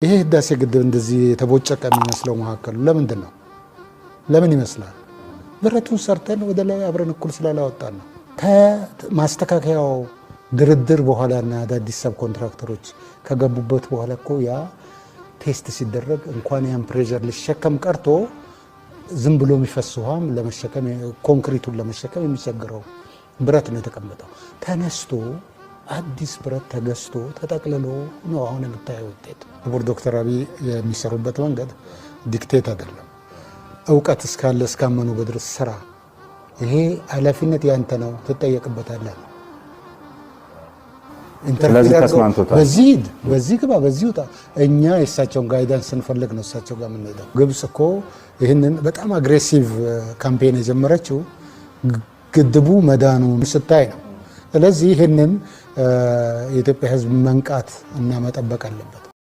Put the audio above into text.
ይሄ ህዳሴ ግድብ እንደዚህ የተቦጨቀ የሚመስለው መካከሉ ለምንድን ነው? ለምን ይመስላል? ብረቱን ሰርተን ወደ ላይ አብረን እኩል ስላላወጣን ነው። ከማስተካከያው ድርድር በኋላና አዳዲስ ሰብ ኮንትራክተሮች ከገቡበት በኋላ እኮ ያ ቴስት ሲደረግ እንኳን ያን ፕሬሸር ሊሸከም ቀርቶ ዝም ብሎ የሚፈስ ውሃም ለመሸከም ኮንክሪቱን ለመሸከም የሚቸግረው ብረት ነው የተቀመጠው። ተነስቶ አዲስ ብረት ተገዝቶ ተጠቅልሎ ነው አሁን የምታየው ውጤት። ክቡር ዶክተር አብይ የሚሰሩበት መንገድ ዲክቴት አይደለም። እውቀት እስካለ እስካመኑ በድረስ ስራ። ይሄ ኃላፊነት ያንተ ነው፣ ትጠየቅበታለህ። ስለዚህ ተስማምቶታል። በዚህ ግባ በዚህ ውጣ። እኛ የእሳቸውን ጋይዳንስ ስንፈልግ ነው እሳቸው ጋር የምንሄደው። ግብጽ እኮ ይህንን በጣም አግሬሲቭ ካምፔን የጀመረችው ግድቡ መዳኑ ስታይ ነው። ስለዚህ ይህንን የኢትዮጵያ ሕዝብ መንቃት እና መጠበቅ አለበት።